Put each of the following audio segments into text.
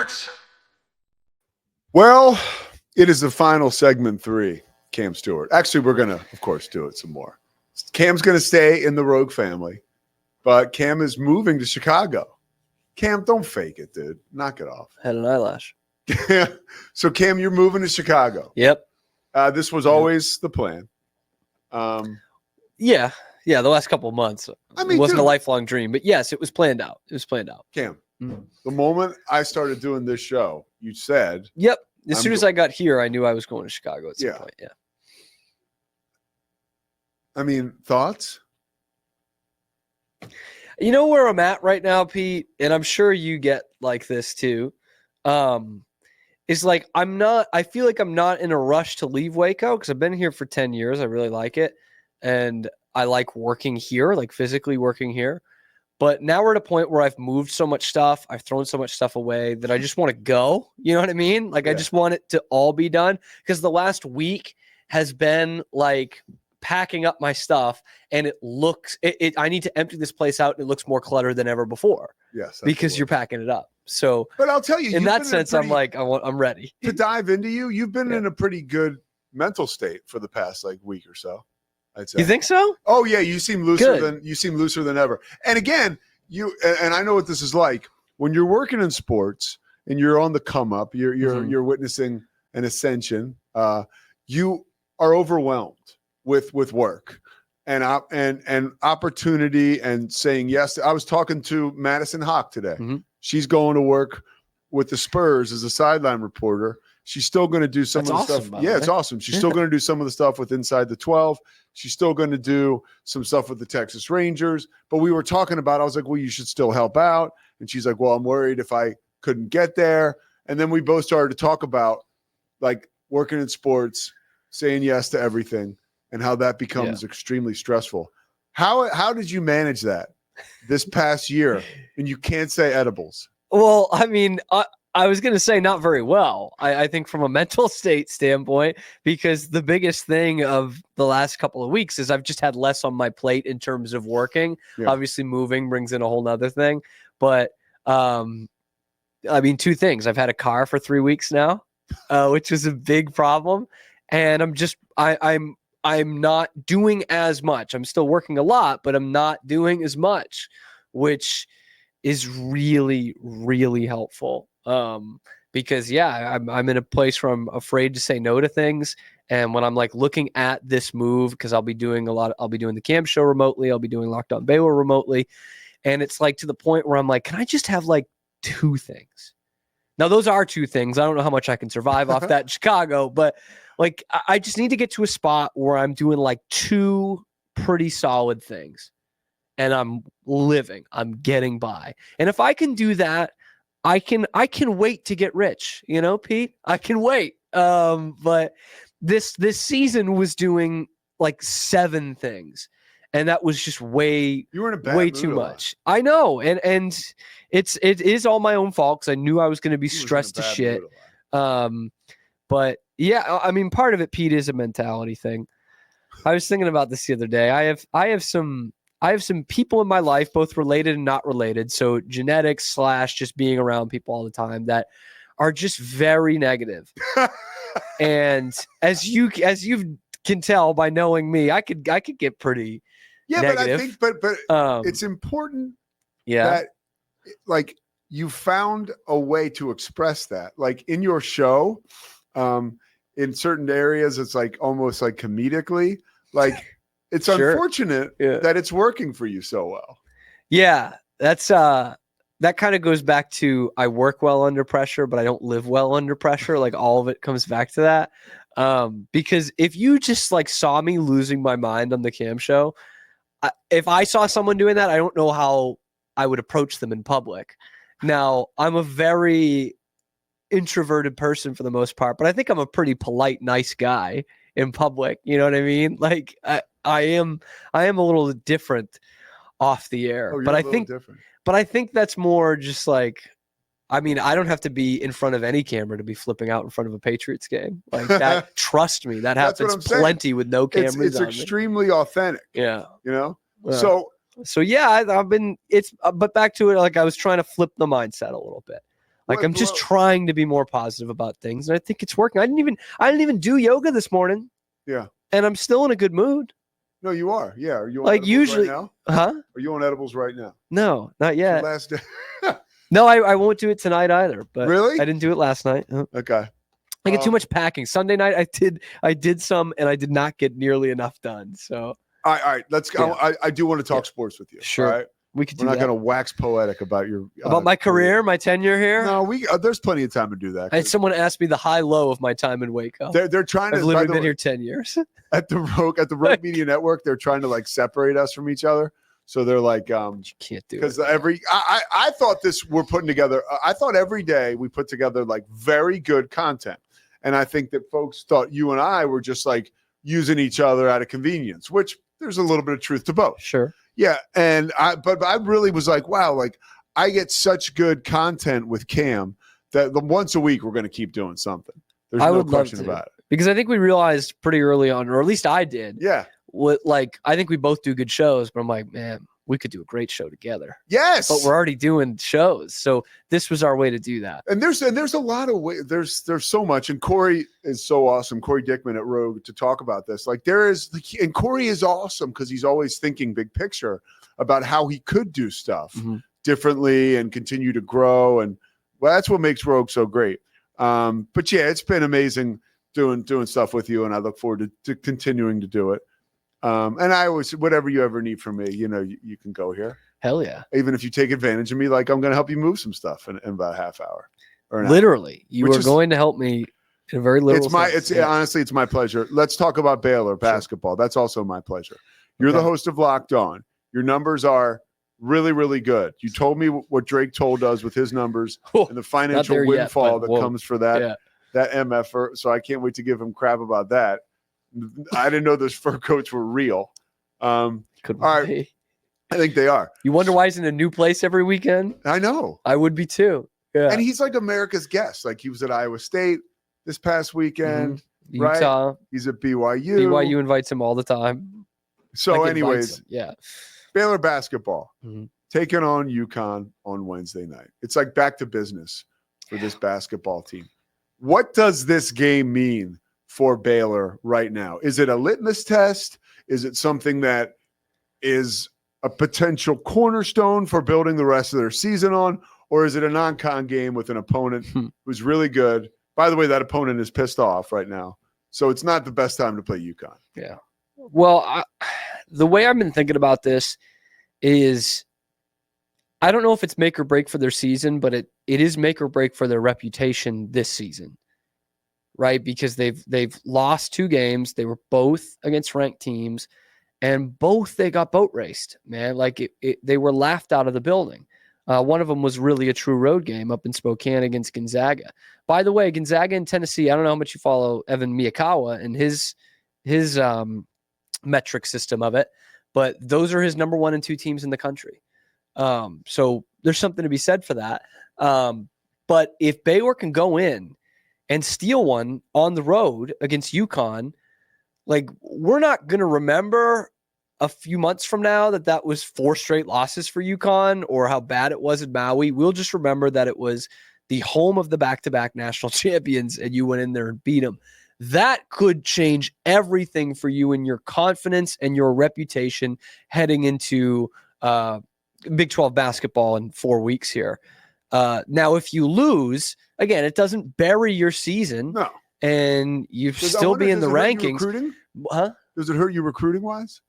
sports. Well, it is the final segment 3, Cam Stewart. Actually, we're going to, of course, do it some more. Cam's going to stay in the Rogue family, but Cam is moving to Chicago. Cam, don't fake it, dude. Knock it off. Had an eyelash. So, Cam, you're moving to Chicago. Yep. This was always the plan. Yeah, the last couple of months. I mean, it wasn't dude, a lifelong dream, but yes, it was planned out. Cam, the moment I started doing this show, you said, Yep. As soon as I got here, I knew I was going to Chicago at some point. Yeah. I mean, thoughts? You know where I'm at right now, Pete, and I'm sure you get like this too. Is like I feel like I'm not in a rush to leave Waco because I've been here for 10 years. I really like it. And I like working here, like physically working here. But now we're at a point where I've moved so much stuff, I've thrown so much stuff away that I just want to go. You know what I mean? Like I just want it to all be done because the last week has been like packing up my stuff and I need to empty this place out and it looks more cluttered than ever before. Yes. Because you're packing it up. So, but I'll tell you, in that sense, I'm ready to dive into you. You've been in a pretty good mental state for the past like week or so. I'd say. You think so? Oh yeah, you seem looser than ever. And again, and I know what this is like when you're working in sports and you're on the come up. You're witnessing an ascension. You are overwhelmed with work and opportunity and saying yes. I was talking to Madison Hawk today. She's going to work with the Spurs as a sideline reporter. She's still going to do some of the stuff. Yeah, it's awesome. She's still going to do some of the stuff with Inside the 12. She's still going to do some stuff with the Texas Rangers. But we were talking about, I was like, well, you should still help out. And she's like, well, I'm worried if I couldn't get there. And then we both started to talk about like working in sports, saying yes to everything, and how that becomes extremely stressful. How did you manage that this past year? And you can't say edibles. Well, I mean, I was going to say not very well. I think from a mental state standpoint, because the biggest thing of the last couple of weeks is I've just had less on my plate in terms of working. Yeah. Obviously, moving brings in a whole nother thing. But, I mean, 2 things. I've had a car for 3 weeks now, which is a big problem. And I'm not doing as much. I'm still working a lot, but I'm not doing as much, which is really, really helpful. Because I'm in a place where I'm afraid to say no to things. And when I'm like looking at this move, because I'll be doing the Cam show remotely. I'll be doing Locked On Baylor remotely. And it's like to the point where I'm like, can I just have like 2 things? Now those are 2 things. I don't know how much I can survive off that in Chicago, but like, I just need to get to a spot where I'm doing like 2 pretty solid things and I'm getting by. And if I can do that, I can wait to get rich, you know, Pete. I can wait. But this season was doing like 7 things, and that was just way too much. I know, and it is all my own fault because I knew I was going to be stressed to shit. But yeah, I mean, part of it, Pete, is a mentality thing. I was thinking about this the other day. I have some people in my life, both related and not related. So genetics / just being around people all the time that are just very negative. And as you can tell by knowing me, I could get pretty negative. But I think, it's important that like you found a way to express that. Like in your show, in certain areas, it's like almost like comedically, like. It's unfortunate that it's working for you so well. Yeah, that's that kind of goes back to I work well under pressure, but I don't live well under pressure. Like all of it comes back to that. Because if you just like saw me losing my mind on the Cam show, if I saw someone doing that, I don't know how I would approach them in public. Now, I'm a very introverted person for the most part, but I think I'm a pretty polite, nice guy in public. You know what I mean? Like I am a little different off the air, but I think that's more just like, I mean, I don't have to be in front of any camera to be flipping out in front of a Patriots game like that. Trust me, that happens plenty with no cameras. It's extremely authentic. Yeah. You know? So yeah, but back to it. Like I was trying to flip the mindset a little bit. Like I'm just trying to be more positive about things, and I think it's working. I didn't even do yoga this morning. Yeah. And I'm still in a good mood. No, you are. Yeah. Are you on like edibles usually, right now? Huh? Are you on edibles right now? No, not yet. Last day. No, I won't do it tonight either. But really? I didn't do it last night. Okay. I get too much packing. Sunday night I did some, and I did not get nearly enough done. So all right. Let's go. Yeah. I do want to talk sports with you. Sure. All right? We're not going to wax poetic about your about my career, my tenure here. No, there's plenty of time to do that. I had someone ask me the high low of my time in Waco. They're trying to. I've literally been here 10 years. At the Rogue Media Network, they're trying to like separate us from each other. So they're like, you can't do it because I thought we're putting together. I thought every day we put together like very good content, and I think that folks thought you and I were just like using each other out of convenience, which there's a little bit of truth to both. Sure. Yeah, but I really was like, wow, like I get such good content with Cam that once a week we're going to keep doing something. There's no question about it. Because I think we realized pretty early on, or at least I did. Yeah. I think we both do good shows, but I'm like, man, we could do a great show together. Yes. But we're already doing shows. So this was our way to do that. And there's a lot of ways. There's so much. And Corey is so awesome. Corey Dickman at Rogue to talk about this. Like and Corey is awesome because he's always thinking big picture about how he could do stuff differently and continue to grow. And well, that's what makes Rogue so great. But yeah, it's been amazing doing stuff with you, and I look forward to continuing to do it. And I always, whatever you ever need from me, you can go here. Hell yeah. Even if you take advantage of me, like I'm going to help you move some stuff in about a half hour. Or literally, you are going to help me in a very literal sense. Honestly, it's my pleasure. Let's talk about Baylor basketball. Sure. That's also my pleasure. You're the host of Locked On. Your numbers are really, really good. You told me what Drake told us with his numbers and the financial windfall that comes for that MF. So I can't wait to give him crap about that. I didn't know those fur coats were real. All right. I think they are. You wonder why he's in a new place every weekend? I know. I would be too. Yeah. And he's like America's guest. Like he was at Iowa State this past weekend. Utah. Right? He's at BYU. BYU invites him all the time. So anyways, yeah. Baylor basketball taking on UConn on Wednesday night. It's like back to business for this basketball team. What does this game mean for Baylor right now? Is it a litmus test? Is it something that is a potential cornerstone for building the rest of their season on? Or is it a non-con game with an opponent who's really good? By the way, that opponent is pissed off right now. So it's not the best time to play UConn. Yeah. Well, the way I've been thinking about this is I don't know if it's make or break for their season, but it is make or break for their reputation this season. Right? Because they've lost 2 games. They were both against ranked teams, and both they got boat raced, man. Like they were laughed out of the building. One of them was really a true road game up in Spokane against Gonzaga. By the way, Gonzaga and Tennessee, I don't know how much you follow Evan Miyakawa and his metric system of it, but those are his number 1 and 2 teams in the country. So there's something to be said for that. But if Baylor can go in and steal one on the road against UConn, like we're not going to remember a few months from now that was 4 straight losses for UConn or how bad it was in Maui. We'll just remember that it was the home of the back-to-back national champions and you went in there and beat them. That could change everything for you in your confidence and your reputation heading into Big 12 basketball in 4 weeks here. Now, if you lose, again, it doesn't bury your season. No. And you still be in the rankings. Huh? Does it hurt you recruiting wise?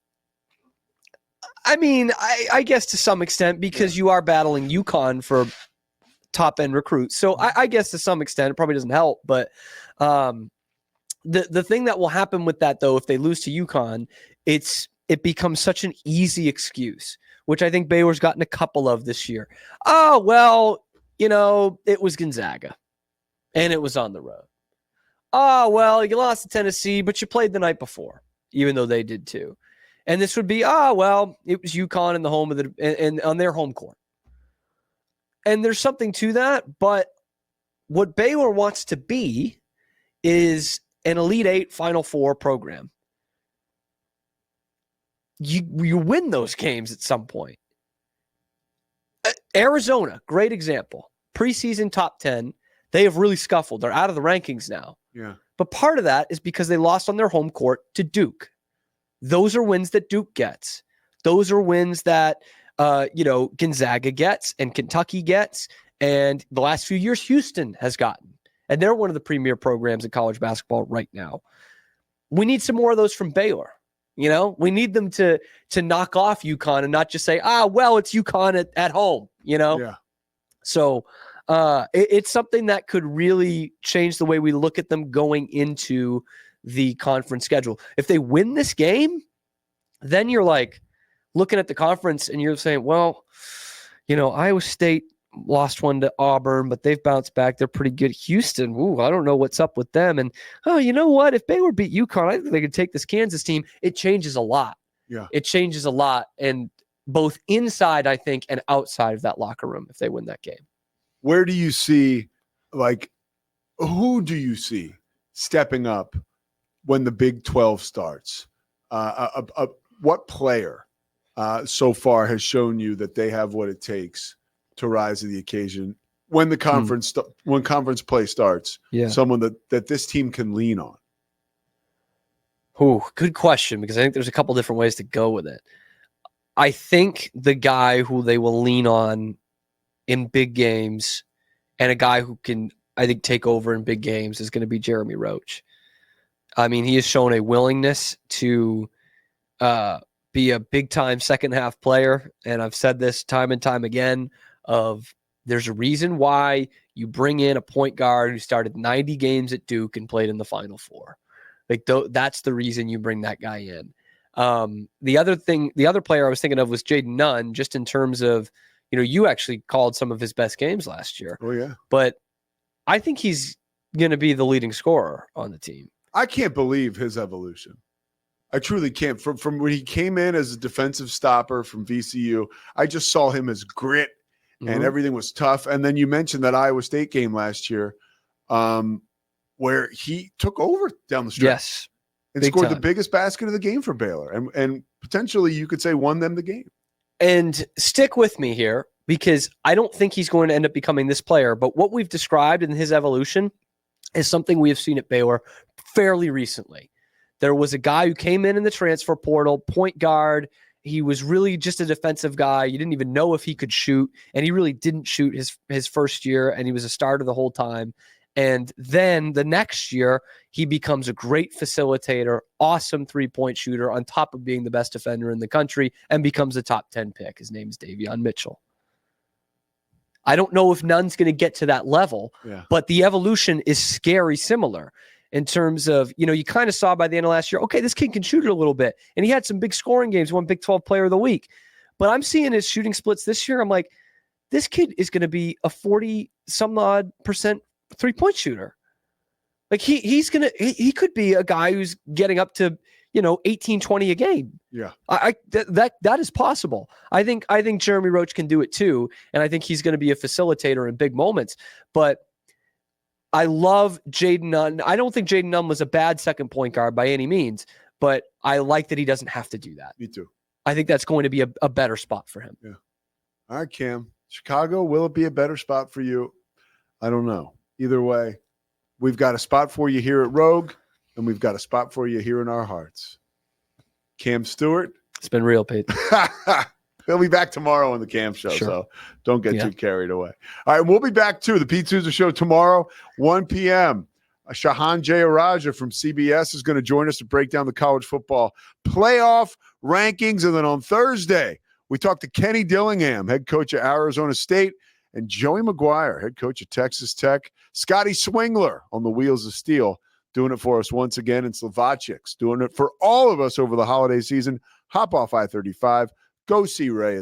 I mean, I guess to some extent because you are battling UConn for top end recruits. So I guess to some extent it probably doesn't help. But the thing that will happen with that though, if they lose to UConn, it becomes such an easy excuse, which I think Baylor's gotten a couple of this year. Oh, well, it was Gonzaga and it was on the road. Oh, well, you lost to Tennessee, but you played the night before, even though they did too. And this would be, well, it was UConn in the home of and on their home court. And there's something to that, but what Baylor wants to be is an Elite 8 Final 4 program. You win those games at some point. Arizona, great example. preseason top 10. They have really scuffled. They're out of the rankings now. Yeah. But part of that is because they lost on their home court to Duke. Those are wins that Duke gets. Those are wins that, Gonzaga gets and Kentucky gets. And the last few years, Houston has gotten. And they're one of the premier programs in college basketball right now. We need some more of those from Baylor. We need them to knock off UConn and not just say, it's UConn at home, Yeah. So it's something that could really change the way we look at them going into the conference schedule. If they win this game, then you're like looking at the conference and you're saying, well, Iowa State lost one to Auburn, but they've bounced back. They're pretty good. Houston, I don't know what's up with them. And, you know what? If Baylor beat UConn, I think they could take this Kansas team. It changes a lot. Yeah. It changes a lot. And both inside, I think, and outside of that locker room if they win that game. Where do you see, who do you see stepping up when the Big 12 starts? What player so far has shown you that they have what it takes to rise to the occasion when the conference when conference play starts? Yeah. Someone that this team can lean on. Good question, because I think there's a couple different ways to go with it. I think the guy who they will lean on in big games and a guy who can, I think, take over in big games is going to be Jeremy Roach. I mean, he has shown a willingness to be a big-time second-half player, and I've said this time and time again, there's a reason why you bring in a point guard who started 90 games at Duke and played in the Final Four. That's the reason you bring that guy in. The other player I was thinking of was Jaden Nunn, just in terms of, you actually called some of his best games last year. Oh, yeah. But I think he's going to be the leading scorer on the team. I can't believe his evolution. I truly can't. From when he came in as a defensive stopper from VCU, I just saw him as grit and everything was tough. And then you mentioned that Iowa State game last year where he took over down the stretch. Yes. And scored the biggest basket of the game for Baylor. And potentially you could say won them the game. And stick with me here, because I don't think he's going to end up becoming this player. But what we've described in his evolution is something we have seen at Baylor fairly recently. There was a guy who came in the transfer portal, point guard. He was really just a defensive guy. You didn't even know if he could shoot, and he really didn't shoot his first year, and he was a starter the whole time. And then the next year, he becomes a great facilitator, awesome three-point shooter, on top of being the best defender in the country, and becomes a top 10 pick. His name is Davion Mitchell. I don't know if Nunn's going to get to that level, but the evolution is scary similar in terms of, you kind of saw by the end of last year, okay, this kid can shoot it a little bit. And he had some big scoring games, won Big 12 Player of the Week. But I'm seeing his shooting splits this year. I'm like, this kid is going to be a 40-some-odd% three-point shooter. Like he could be a guy who's getting up to, 18, 20 a game. Yeah. That is possible. I think Jeremy Roach can do it too. And I think he's going to be a facilitator in big moments. But I love Jaden Nunn. I don't think Jaden Nunn was a bad second point guard by any means, but I like that he doesn't have to do that. Me too. I think that's going to be a better spot for him. Yeah. All right, Cam. Chicago, will it be a better spot for you? I don't know. Either way, we've got a spot for you here at Rogue, and we've got a spot for you here in our hearts. Cam Stewart. It's been real, Pete. He'll be back tomorrow on the Cam Show, so don't get too carried away. All right, we'll be back too. The Pete Sousa Show tomorrow, 1 p.m. Shahan Jayaraja from CBS is going to join us to break down the college football playoff rankings. And then on Thursday, we talk to Kenny Dillingham, head coach of Arizona State, and Joey McGuire, head coach of Texas Tech. Scotty Swingler on the wheels of steel, doing it for us once again. And Slovacek's doing it for all of us over the holiday season. Hop off I-35. Go see Ray at